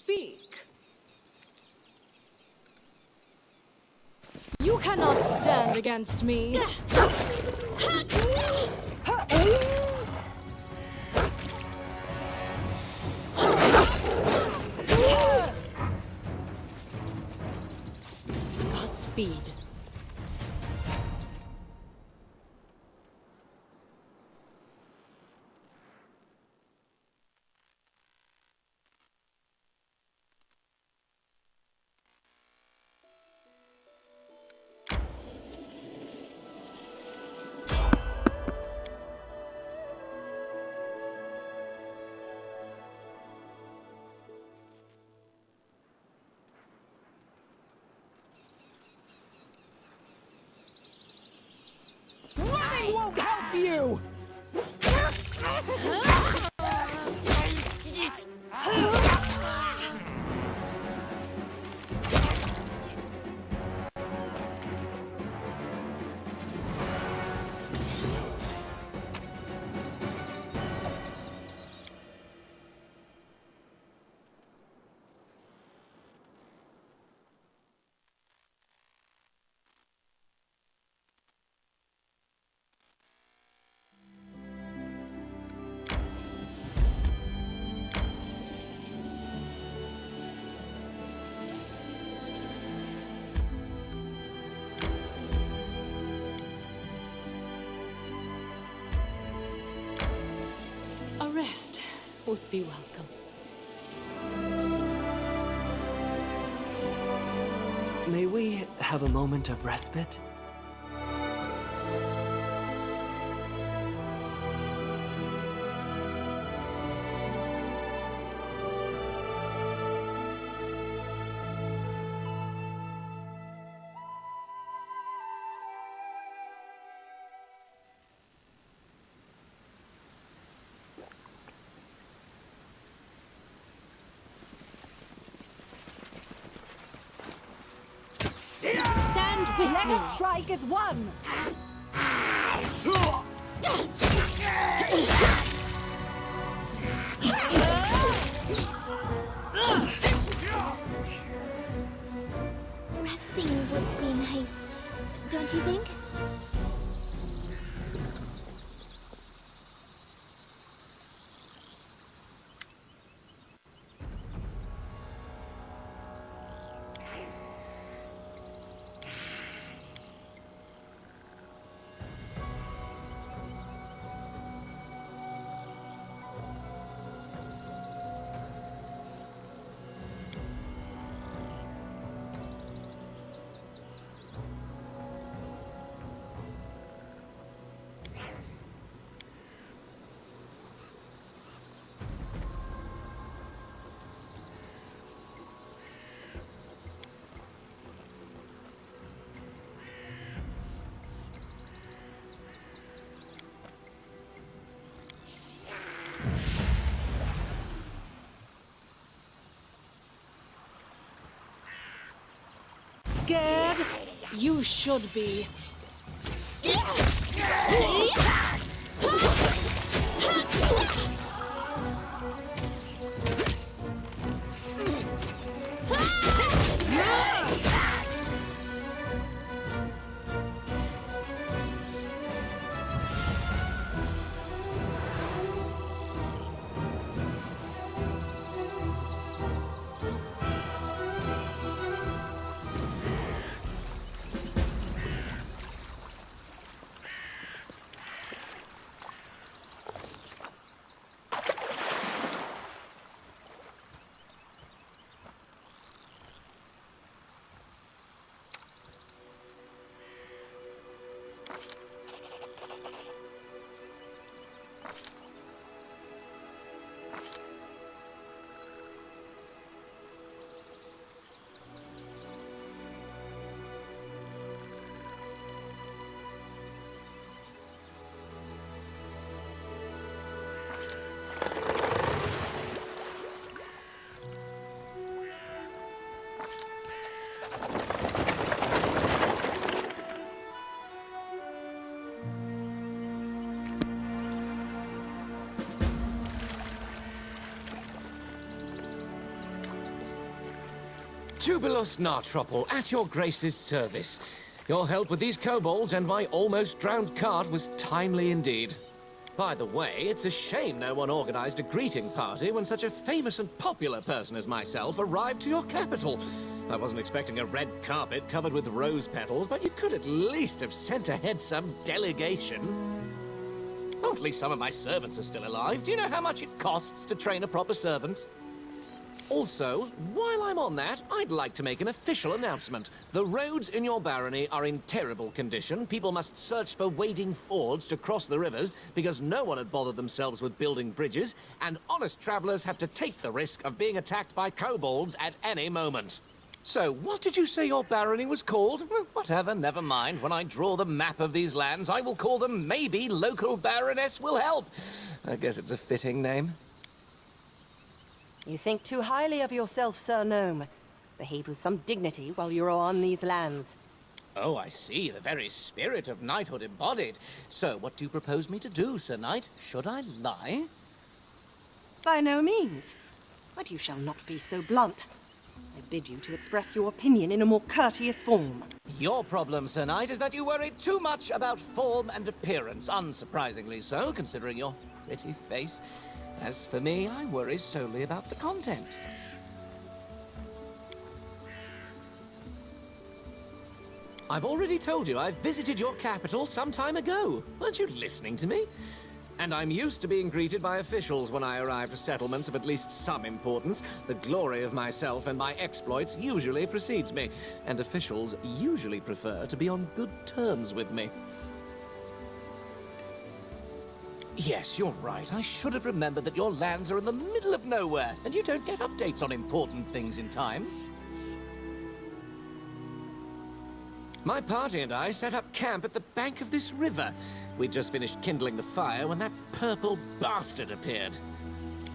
speak. You cannot stand against me. Godspeed. Running won't help you! A rest would be welcome. May we have a moment of respite? Stand with Let me. us strike as one! Resting would be nice, don't you think? Scared? You should be. Jubilus Nartropple, at your grace's service. Your help with these kobolds and my almost drowned cart was timely indeed. By the way, it's a shame no one organized a greeting party when such a famous and popular person as myself arrived to your capital. I wasn't expecting a red carpet covered with rose petals, but you could at least have sent ahead some delegation. Oh, at least some of my servants are still alive. Do you know how much it costs to train a proper servant? Also, while I'm on that, I'd like to make an official announcement. The roads in your barony are in terrible condition. People must search for wading fords to cross the rivers because no one had bothered themselves with building bridges, and honest travelers have to take the risk of being attacked by kobolds at any moment. So, what did you say your barony was called? Whatever, never mind. When I draw the map of these lands, I will call them Maybe Local Baroness Will Help. I guess it's a fitting name. You think too highly of yourself, Sir Gnome. Behave with some dignity while you're on these lands. Oh, I see. The very spirit of knighthood embodied. So, what do you propose me to do, Sir Knight? Should I lie? By no means. But you shall not be so blunt. I bid you to express your opinion in a more courteous form. Your problem, Sir Knight, is that you worry too much about form and appearance. Unsurprisingly so, considering your pretty face. As for me, I worry solely about the content. I've already told you I visited your capital some time ago. Weren't you listening to me? And I'm used to being greeted by officials when I arrive to settlements of at least some importance. The glory of myself and my exploits usually precedes me, and officials usually prefer to be on good terms with me. Yes, you're right. I should have remembered that your lands are in the middle of nowhere, and you don't get updates on important things in time. My party and I set up camp at the bank of this river. We'd just finished kindling the fire when that purple bastard appeared.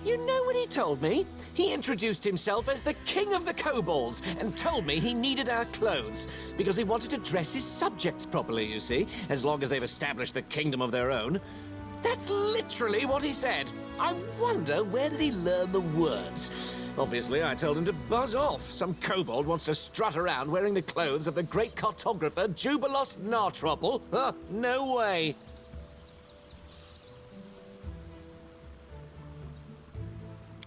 You know what he told me? He introduced himself as the King of the Kobolds and told me he needed our clothes because he wanted to dress his subjects properly, you see, as long as they've established the kingdom of their own. That's literally what he said. I wonder, where did he learn the words? Obviously, I told him to buzz off. Some kobold wants to strut around wearing the clothes of the great cartographer Jubilus Nartropple. No way.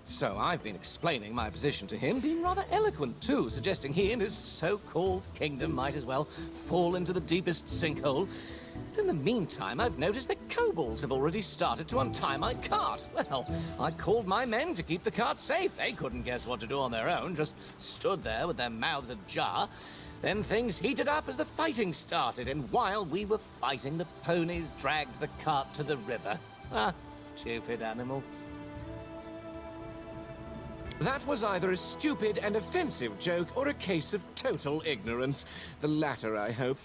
So I've been explaining my position to him, being rather eloquent too, suggesting he and his so-called kingdom might as well fall into the deepest sinkhole. But in the meantime, I've noticed that kobolds have already started to untie my cart. Well, I called my men to keep the cart safe. They couldn't guess what to do on their own, just stood there with their mouths ajar. Then things heated up as the fighting started, and while we were fighting, the ponies dragged the cart to the river. Ah, stupid animals. That was either a stupid and offensive joke or a case of total ignorance. The latter, I hope.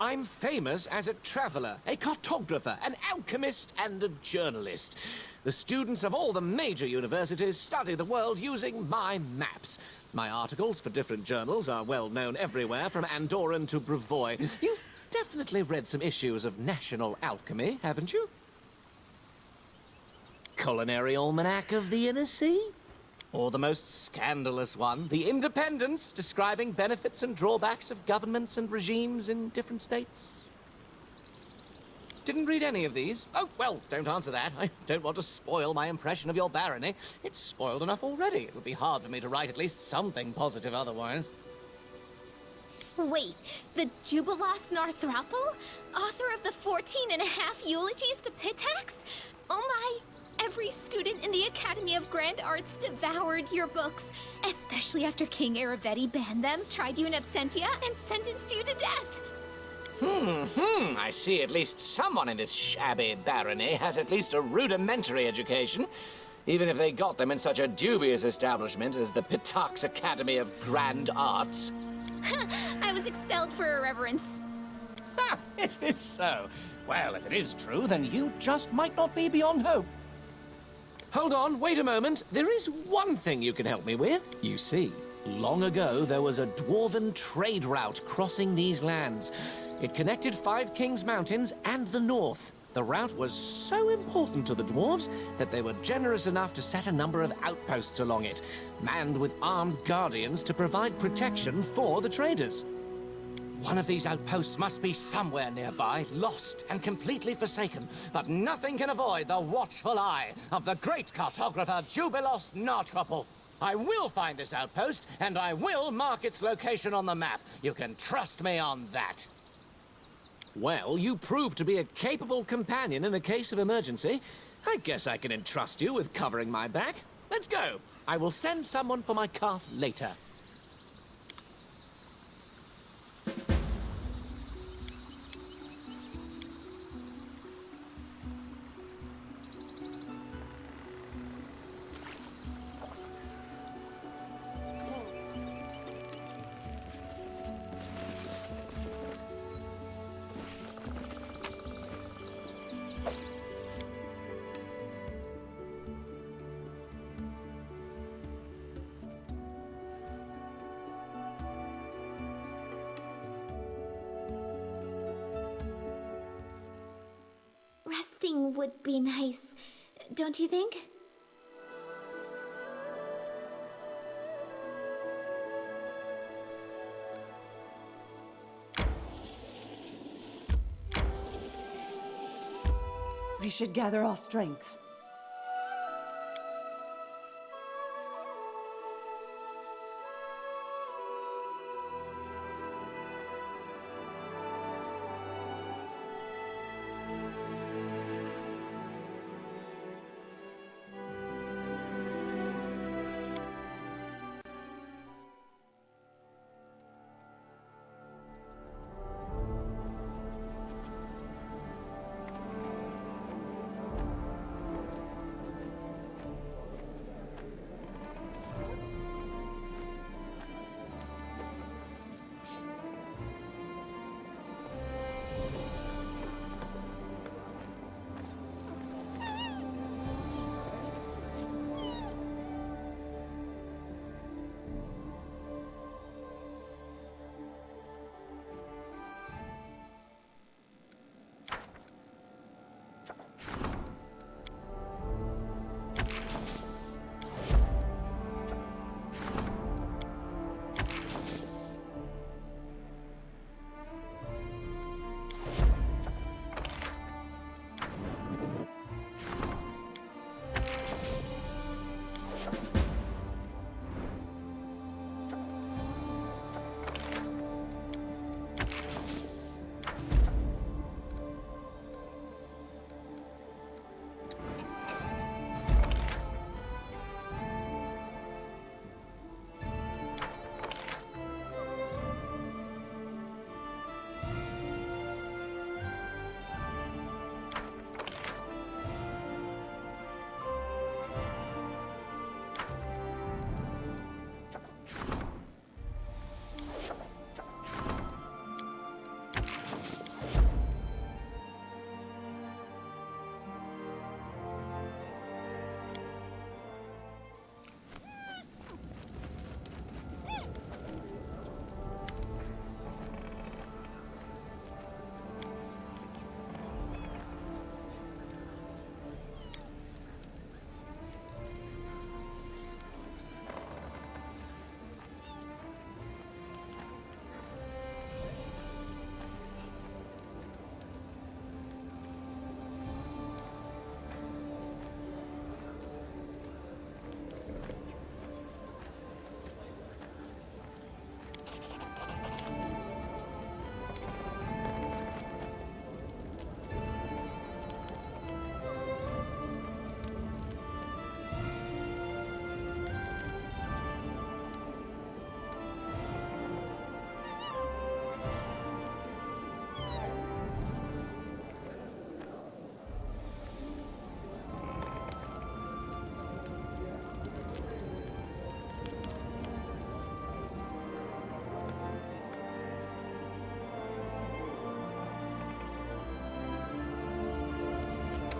I'm famous as a traveler, a cartographer, an alchemist, and a journalist. The students of all the major universities study the world using my maps. My articles for different journals are well known everywhere, from Andorran to Brevoy. You've definitely read some issues of National Alchemy, haven't you? Culinary Almanac of the Inner Sea? Or the most scandalous one, The Independence, describing benefits and drawbacks of governments and regimes in different states? Didn't read any of these? Oh, well, don't answer that. I don't want to spoil my impression of your barony. It's spoiled enough already. It would be hard for me to write at least something positive otherwise. Wait, the Jubilus Nartropple? Author of the 14.5 eulogies to Pitax? Oh my! Every student in the Academy of Grand Arts devoured your books, especially after King Aravetti banned them, tried you in absentia, and sentenced you to death. I see at least someone in this shabby barony has at least a rudimentary education, even if they got them in such a dubious establishment as the Pitax Academy of Grand Arts. I was expelled for irreverence. Ah, is this so? Well, if it is true, then you just might not be beyond hope. Hold on, wait a moment. There is one thing you can help me with. You see, long ago there was a dwarven trade route crossing these lands. It connected Five Kings Mountains and the north. The route was so important to the dwarves that they were generous enough to set a number of outposts along it, manned with armed guardians to provide protection for the traders. One of these outposts must be somewhere nearby, lost and completely forsaken, but nothing can avoid the watchful eye of the great cartographer Jubilos Nartruple. I will find this outpost, and I will mark its location on the map. You can trust me on that. Well, you prove to be a capable companion in a case of emergency. I guess I can entrust you with covering my back. Let's go. I will send someone for my cart later. Resting would be nice, don't you think? We should gather our strength.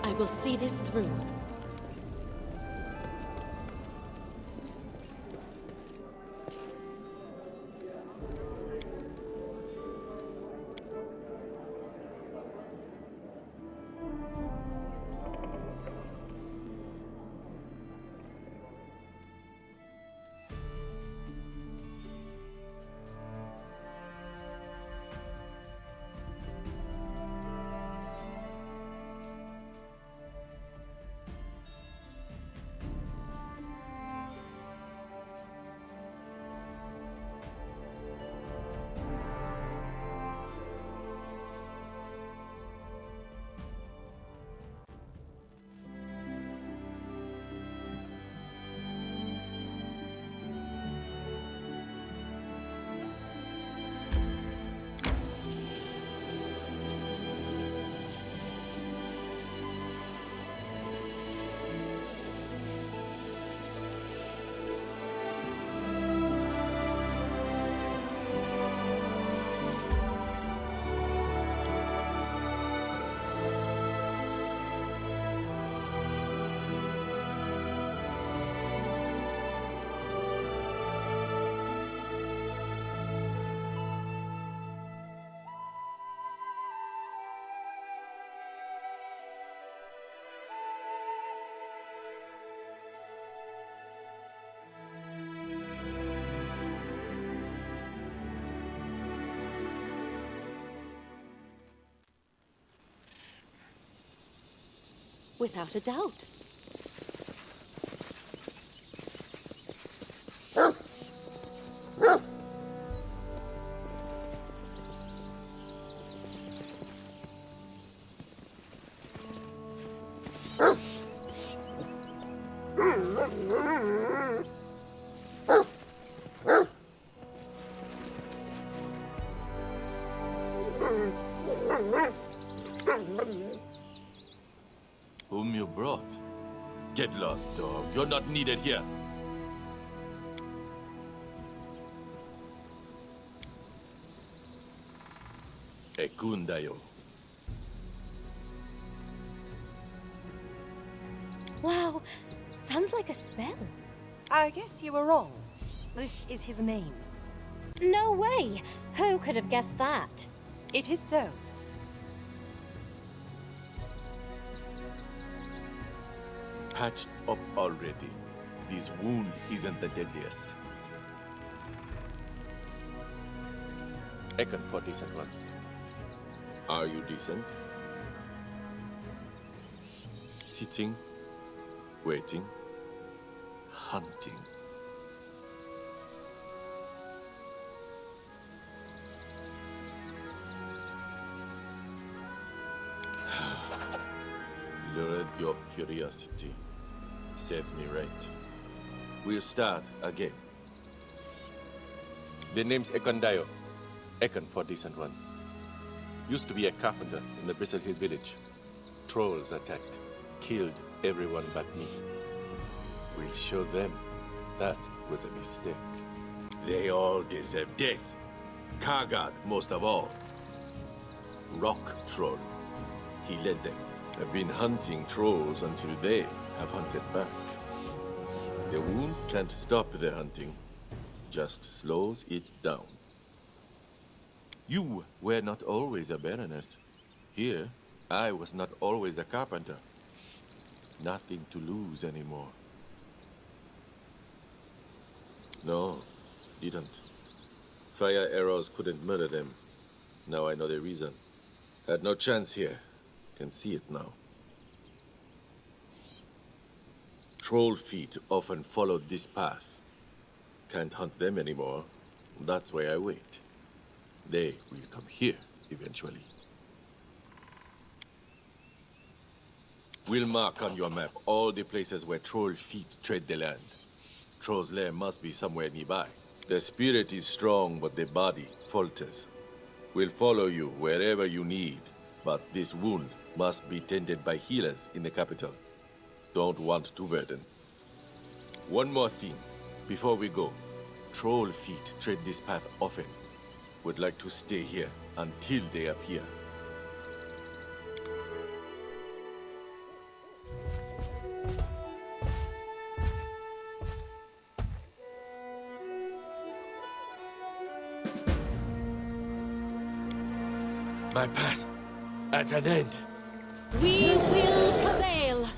I will see this through. Without a doubt. Whom you brought? Get lost, dog. You're not needed here. Ekundayo. Wow, sounds like a spell. I guess you were wrong. This is his name. No way! Who could have guessed that? It is so. Patched up already. This wound isn't the deadliest. Ekon for decent ones. Are you decent? Sitting, waiting, hunting. Lured your curiosity. Serves me right. We'll start again. The name's Ekondayo. Ekon for decent ones. Used to be a carpenter in the Bristle Hill village. Trolls attacked. Killed everyone but me. We'll show them that was a mistake. They all deserve death. Kargad most of all. Rock Troll. He led them. Have been hunting trolls until they have hunted back. The wound can't stop their hunting, just slows it down. You were not always a baroness. Here, I was not always a carpenter. Nothing to lose anymore. No, didn't. Fire arrows couldn't murder them. Now I know the reason. Had no chance here. Can see it now. Troll feet often followed this path. Can't hunt them anymore. That's why I wait. They will come here eventually. We'll mark on your map all the places where troll feet tread the land. Troll's lair must be somewhere nearby. The spirit is strong, but the body falters. We'll follow you wherever you need, but this wound must be tended by healers in the capital. Don't want to burden. One more thing, before we go. Troll feet tread this path often. Would like to stay here until they appear. My path at an end. We will prevail.